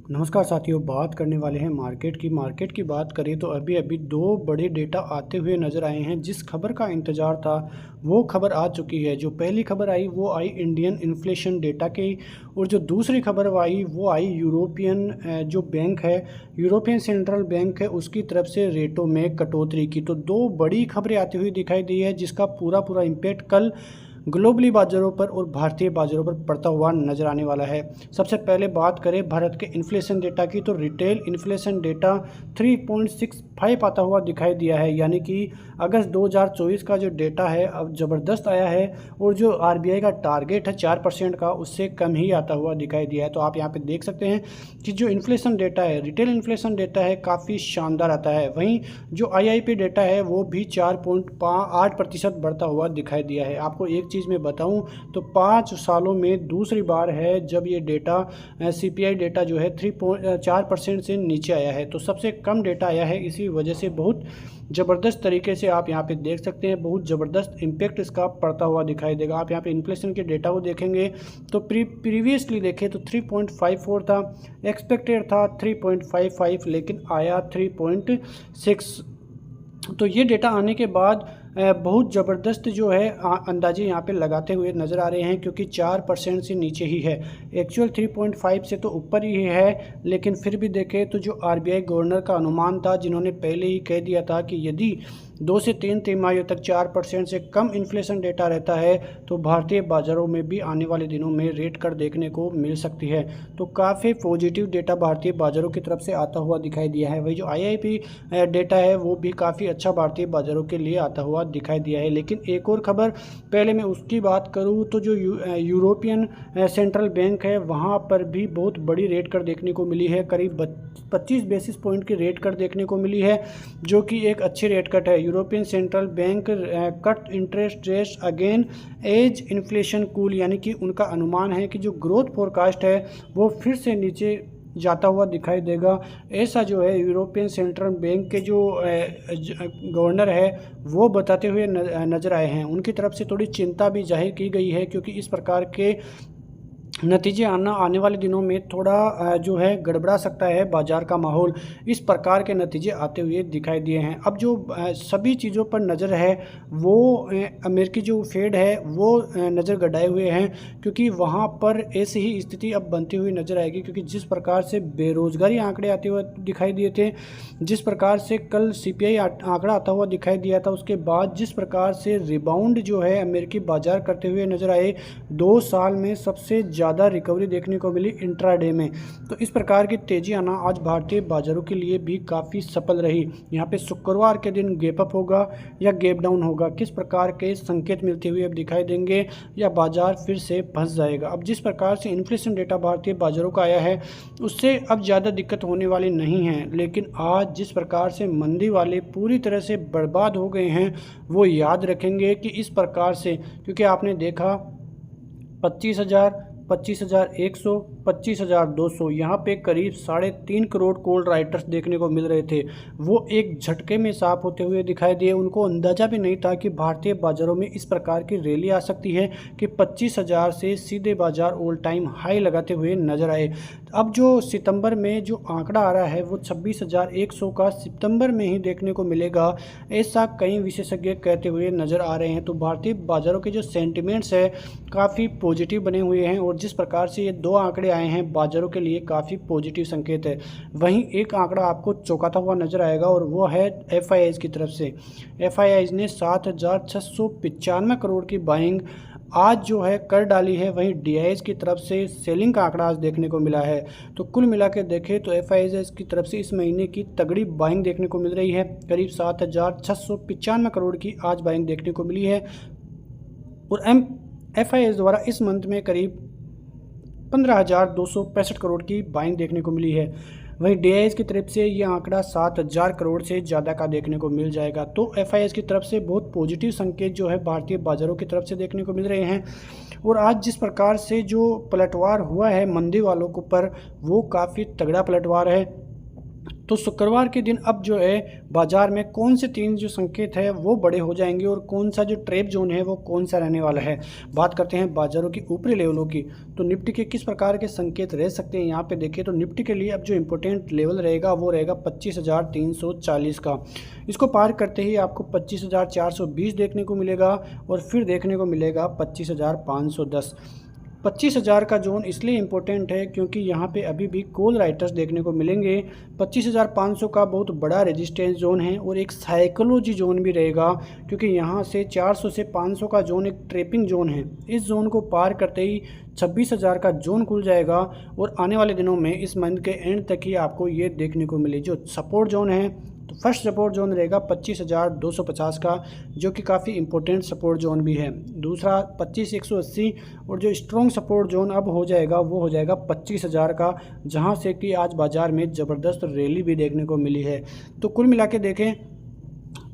नमस्कार साथियों, बात करने वाले हैं मार्केट की बात करें तो अभी अभी दो बड़े डेटा आते हुए नज़र आए हैं। जिस खबर का इंतज़ार था वो खबर आ चुकी है। जो पहली खबर आई वो आई इंडियन इन्फ्लेशन डेटा की, और जो दूसरी खबर आई वो आई यूरोपियन जो बैंक है, यूरोपियन सेंट्रल बैंक है, उसकी तरफ से रेटों में कटौती की। तो दो बड़ी खबरें आती हुई दिखाई दी है, जिसका पूरा इम्पैक्ट कल ग्लोबली बाज़ारों पर और भारतीय बाज़ारों पर पड़ता हुआ नज़र आने वाला है। सबसे पहले बात करें भारत के इन्फ्लेशन डेटा की, तो रिटेल इन्फ्लेशन डेटा 3.65 आता हुआ दिखाई दिया है। यानी कि अगस्त 2024 का जो डेटा है अब ज़बरदस्त आया है, और जो आरबीआई का टारगेट है 4% का, उससे कम ही आता हुआ दिखाई दिया है। तो आप यहाँ पे देख सकते हैं कि जो इन्फ्लेशन डेटा है, रिटेल इन्फ्लेशन डेटा है, काफ़ी शानदार आता है। वहीं जो आईआईपी डेटा है वो भी 4.8% बढ़ता हुआ दिखाई दिया है। आपको एक चीज़ मैं बताऊं तो 5 सालों में दूसरी बार है जब ये डेटा सीपीआई डेटा जो है 3.4% से नीचे आया है। तो सबसे कम डेटा आया है, इसी वजह से बहुत ज़बरदस्त तरीके से आप यहाँ पे देख सकते हैं, बहुत ज़बरदस्त इम्पैक्ट इसका पड़ता हुआ दिखाई देगा। आप यहाँ पे इन्फ्लेशन के डेटा को देखेंगे तो प्रीवियसली देखें तो 3.54 था, एक्सपेक्टेड था 3.55, लेकिन आया 3.6। तो ये डेटा आने के बाद बहुत ज़बरदस्त जो है अंदाजे यहाँ पे लगाते हुए नज़र आ रहे हैं, क्योंकि 4% से नीचे ही है। एक्चुअल 3.5 से तो ऊपर ही है, लेकिन फिर भी देखें तो जो आरबीआई गवर्नर का अनुमान था, जिन्होंने पहले ही कह दिया था कि यदि 2 से 3 तिमाहियों तक 4% से कम इन्फ्लेशन डेटा रहता है तो भारतीय बाज़ारों में भी आने वाले दिनों में रेट कट देखने को मिल सकती है। तो काफ़ी पॉजिटिव डेटा भारतीय बाज़ारों की तरफ से आता हुआ दिखाई दिया है। वही जो आईआईपी डेटा है वो भी काफ़ी अच्छा भारतीय बाज़ारों के लिए आता हुआ दिखाई दिया है। लेकिन एक और खबर, पहले मैं उसकी बात करूँ तो जो यूरोपियन सेंट्रल बैंक है वहाँ पर भी बहुत बड़ी रेट कट देखने को मिली है। करीब 25 बेसिस पॉइंट की रेट कट देखने को मिली है, जो कि एक अच्छी रेट कट है। European central bank cut interest rates again as inflation cool, यानी कि उनका अनुमान है कि जो ग्रोथ फोरकास्ट है वो फिर से नीचे जाता हुआ दिखाई देगा। ऐसा जो है यूरोपियन सेंट्रल बैंक के जो गवर्नर है वो बताते हुए नज़र आए हैं। उनकी तरफ से थोड़ी चिंता भी जाहिर की गई है, क्योंकि इस प्रकार के नतीजे आने वाले दिनों में थोड़ा जो है गड़बड़ा सकता है बाज़ार का माहौल। इस प्रकार के नतीजे आते हुए दिखाई दिए हैं। अब जो सभी चीज़ों पर नज़र है वो अमेरिकी जो फेड है वो नज़र गड़ाए हुए हैं, क्योंकि वहाँ पर ऐसी ही स्थिति अब बनती हुई नज़र आएगी। क्योंकि जिस प्रकार से बेरोज़गारी आंकड़े आते हुए दिखाई दिए थे, जिस प्रकार से कल सीपीआई आंकड़ा आता हुआ दिखाई दिया था, उसके बाद जिस प्रकार से रिबाउंड जो है अमेरिकी बाज़ार करते हुए नज़र आए, 2 साल में सबसे ज़्यादा रिकवरी देखने को मिली इंट्राडे में। तो इस प्रकार की तेज़ी आना आज भारतीय बाज़ारों के लिए भी काफ़ी सफल रही। यहाँ पे शुक्रवार के दिन गैप अप होगा या गैप डाउन होगा, किस प्रकार के संकेत मिलते हुए अब दिखाई देंगे, या बाज़ार फिर से फंस जाएगा। अब जिस प्रकार से इन्फ्लेशन डेटा भारतीय बाज़ारों का आया है उससे अब ज़्यादा दिक्कत होने वाली नहीं है। लेकिन आज जिस प्रकार से मंदी वाले पूरी तरह से बर्बाद हो गए हैं, वो याद रखेंगे कि इस प्रकार से, क्योंकि आपने देखा 25,000, 25,100, 25,200, यहाँ पे करीब 3.5 करोड़ कॉल राइटर्स देखने को मिल रहे थे। वो एक झटके में साफ होते हुए दिखाई दिए। उनको अंदाज़ा भी नहीं था कि भारतीय बाज़ारों में इस प्रकार की रैली आ सकती है कि 25,000 से सीधे बाज़ार ऑल टाइम हाई लगाते हुए नज़र आए। अब जो सितंबर में जो आंकड़ा आ रहा है वो 26,100 का सितंबर में ही देखने को मिलेगा, ऐसा कई विशेषज्ञ कहते हुए नज़र आ रहे हैं। तो भारतीय बाज़ारों के जो सेंटिमेंट्स है काफ़ी पॉजिटिव बने हुए हैं, और जिस प्रकार से ये दो आंकड़े आए हैं बाज़ारों के लिए काफ़ी पॉजिटिव संकेत है। वहीं एक आंकड़ा आपको चौंकाता हुआ नज़र आएगा, और वो है एफआईआईज़ की तरफ से। एफआईआईज़ ने 7,695 करोड़ की बाइंग आज जो है कर डाली है। वहीं डीआईएस की तरफ से सेलिंग का आंकड़ा आज देखने को मिला है। तो कुल मिला के देखें तो एफआईआईज़ की तरफ से इस महीने की तगड़ी बाइंग देखने को मिल रही है। करीब 7,695 करोड़ की आज बाइंग देखने को मिली है, और एफआईआईज़ द्वारा इस मंथ में करीब 15,265 करोड़ की बाइंग देखने को मिली है। वहीं डीआईएस की तरफ से ये आंकड़ा 7,000 करोड़ से ज़्यादा का देखने को मिल जाएगा। तो एफआईआईज़ की तरफ से बहुत पॉजिटिव संकेत जो है भारतीय बाज़ारों की तरफ से देखने को मिल रहे हैं। और आज जिस प्रकार से जो पलटवार हुआ है मंदी वालों के ऊपर, वो काफ़ी तगड़ा पलटवार है। तो शुक्रवार के दिन अब जो है बाजार में कौन से 3 जो संकेत है वो बड़े हो जाएंगे और कौन सा जो ट्रेप जोन है वो कौन सा रहने वाला है। बात करते हैं बाजारों की ऊपरी लेवलों की, तो निफ्टी के किस प्रकार के संकेत रह सकते हैं यहाँ पे देखिए। तो निफ्टी के लिए अब जो इम्पोर्टेंट लेवल रहेगा वो रहेगा 25,340 का। इसको पार करते ही आपको 25,420 देखने को मिलेगा और फिर देखने को मिलेगा 25,510। 25,000 का जोन इसलिए इम्पोर्टेंट है क्योंकि यहाँ पे अभी भी कॉल राइटर्स देखने को मिलेंगे। 25,500 का बहुत बड़ा रेजिस्टेंस जोन है और एक साइकोलॉजी जोन भी रहेगा क्योंकि यहाँ से 400 से 500 का जोन एक ट्रेपिंग जोन है। इस जोन को पार करते ही 26,000 का जोन खुल जाएगा और आने वाले दिनों में इस मंथ के एंड तक ही आपको ये देखने को मिले। जो सपोर्ट जोन है तो फर्स्ट सपोर्ट जोन रहेगा 25,250 का, जो कि काफ़ी इंपॉर्टेंट सपोर्ट जोन भी है। दूसरा 25,180 और जो स्ट्रॉन्ग सपोर्ट जोन अब हो जाएगा वो हो जाएगा 25,000 का, जहां से कि आज बाज़ार में ज़बरदस्त रैली भी देखने को मिली है। तो कुल मिला के देखें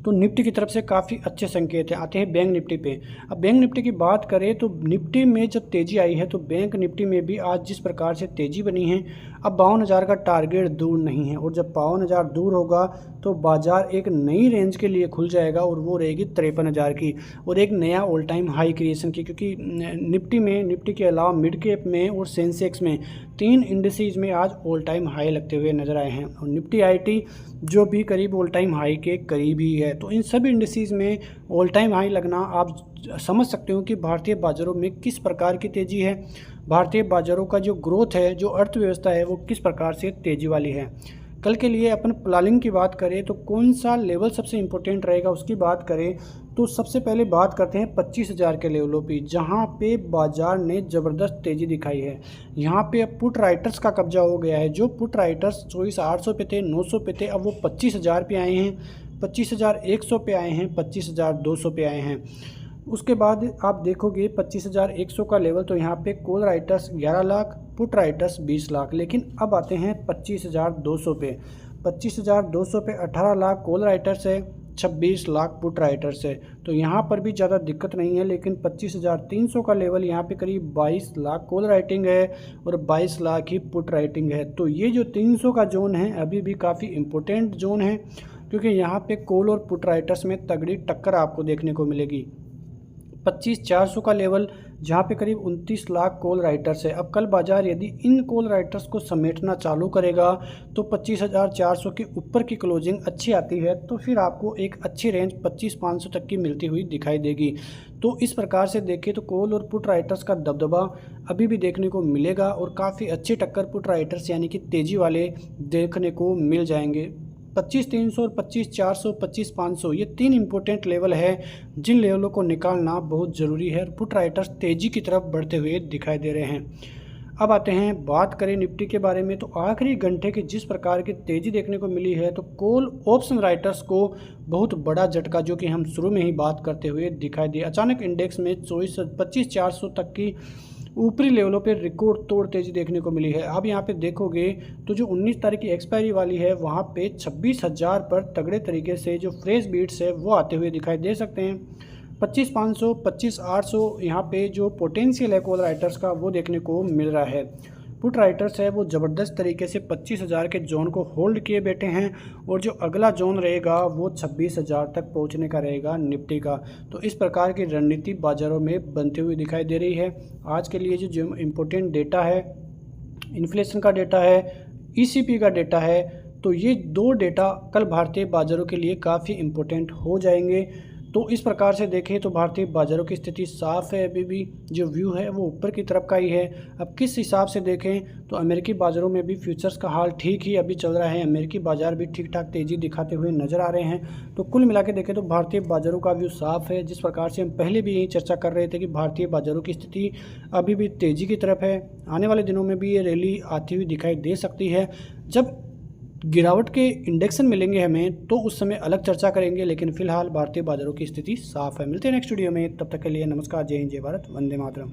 तो निफ्टी की तरफ से काफ़ी अच्छे संकेत हैं। आते हैं बैंक निफ्टी पे। अब बैंक निफ्टी की बात करें तो निफ्टी में जब तेज़ी आई है तो बैंक निफ्टी में भी आज जिस प्रकार से तेज़ी बनी है, अब 52,000 का टारगेट दूर नहीं है और जब 52,000 दूर होगा तो बाज़ार एक नई रेंज के लिए खुल जाएगा और वो रहेगी 53,000 की और एक नया ऑल टाइम हाई क्रिएशन की। क्योंकि निफ्टी के अलावा मिड कैप में और सेंसेक्स में 3 इंडिसेज में आज ऑल टाइम हाई लगते हुए नजर आए हैं और निफ्टी आईटी जो भी करीब ऑल टाइम हाई के करीब ही है। तो इन सभी इंडिसेज में ऑल टाइम हाई लगना आप समझ सकते हो कि भारतीय बाज़ारों में किस प्रकार की तेज़ी है, भारतीय बाज़ारों का जो ग्रोथ है, जो अर्थव्यवस्था है वो किस प्रकार से तेज़ी वाली है। कल के लिए अपन प्लानिंग की बात करें तो कौन सा लेवल सबसे इम्पोर्टेंट रहेगा उसकी बात करें तो सबसे पहले बात करते हैं 25,000 के लेवलों पे, जहां पे बाजार ने ज़बरदस्त तेज़ी दिखाई है। यहां पे अब पुट राइटर्स का कब्जा हो गया है। जो पुट राइटर्स 24,800 पे थे, 900 पे थे, अब वो 25,000 पे आए हैं, 25,100 पे आए हैं, 25,200 पे आए हैं। उसके बाद आप देखोगे 25,100 का लेवल, तो यहाँ पे call writers 11 lakh, put writers 20 lakh. लेकिन अब आते हैं 25,200 पे। 25,200 पे 18 लाख कॉल राइटर्स है, 26 लाख पुट राइटर्स है। तो यहाँ पर भी ज़्यादा दिक्कत नहीं है। लेकिन 25,300 का लेवल, यहाँ पे करीब 22 लाख कॉल राइटिंग है और 22 लाख ही पुट राइटिंग है। तो ये जो 300 का जोन है अभी भी काफ़ी इम्पोर्टेंट जोन है क्योंकि यहाँ पे कॉल और पुट राइटर्स में तगड़ी टक्कर आपको देखने को मिलेगी। 25,400 का लेवल, जहाँ पे करीब 29 लाख कॉल राइटर्स है। अब कल बाजार यदि इन कॉल राइटर्स को समेटना चालू करेगा तो 25,400 के ऊपर की क्लोजिंग अच्छी आती है तो फिर आपको एक अच्छी रेंज 25,500 तक की मिलती हुई दिखाई देगी। तो इस प्रकार से देखें तो कॉल और पुट राइटर्स का दबदबा अभी भी देखने को मिलेगा और काफ़ी अच्छी टक्कर पुट राइटर्स यानी कि तेज़ी वाले देखने को मिल जाएंगे। 25,300 और 25,400, 25,500 ये 3 इंपॉर्टेंट लेवल है जिन लेवलों को निकालना बहुत ज़रूरी है। पुट राइटर्स तेज़ी की तरफ बढ़ते हुए दिखाई दे रहे हैं। अब आते हैं बात करें निफ्टी के बारे में तो आखिरी घंटे की जिस प्रकार की तेज़ी देखने को मिली है तो कॉल ऑप्शन राइटर्स को बहुत बड़ा झटका, जो कि हम शुरू में ही बात करते हुए दिखाई दिया। अचानक इंडेक्स में 25,400 तक की ऊपरी लेवलों पे रिकॉर्ड तोड़ तेज़ी देखने को मिली है। अब यहाँ पे देखोगे तो जो 19 तारीख की एक्सपायरी वाली है वहाँ पे 26,000 पर तगड़े तरीके से जो फ्रेश बीट्स है वो आते हुए दिखाई दे सकते हैं। 25,500, 25,800 यहाँ पे जो पोटेंशियल है कॉल राइटर्स का वो देखने को मिल रहा है। पुट राइटर्स है वो ज़बरदस्त तरीके से 25,000 के जोन को होल्ड किए बैठे हैं और जो अगला जोन रहेगा वो 26,000 तक पहुंचने का रहेगा निफ्टी का। तो इस प्रकार की रणनीति बाज़ारों में बनती हुई दिखाई दे रही है। आज के लिए जो इम्पोर्टेंट डेटा है, इन्फ्लेशन का डेटा है, ईसीपी का डेटा है, तो ये 2 डेटा कल भारतीय बाज़ारों के लिए काफ़ी इम्पोर्टेंट हो जाएंगे। तो इस प्रकार से देखें तो भारतीय बाज़ारों की स्थिति साफ़ है। अभी भी जो व्यू है वो ऊपर की तरफ का ही है। अब किस हिसाब से देखें तो अमेरिकी बाज़ारों में भी फ्यूचर्स का हाल ठीक ही अभी चल रहा है। अमेरिकी बाज़ार भी ठीक ठाक तेज़ी दिखाते हुए नज़र आ रहे हैं। तो कुल मिला के देखें तो भारतीय बाज़ारों का व्यू साफ़ है। जिस प्रकार से हम पहले भी यही चर्चा कर रहे थे कि भारतीय बाज़ारों की स्थिति अभी भी तेज़ी की तरफ है। आने वाले दिनों में भी ये रैली आती हुई दिखाई दे सकती है। जब गिरावट के इंडेक्सन मिलेंगे हमें तो उस समय अलग चर्चा करेंगे, लेकिन फिलहाल भारतीय बाज़ारों की स्थिति साफ है। मिलते हैं नेक्स्ट वीडियो में, तब तक के लिए नमस्कार, जय हिंद, जय भारत, वंदे मातरम।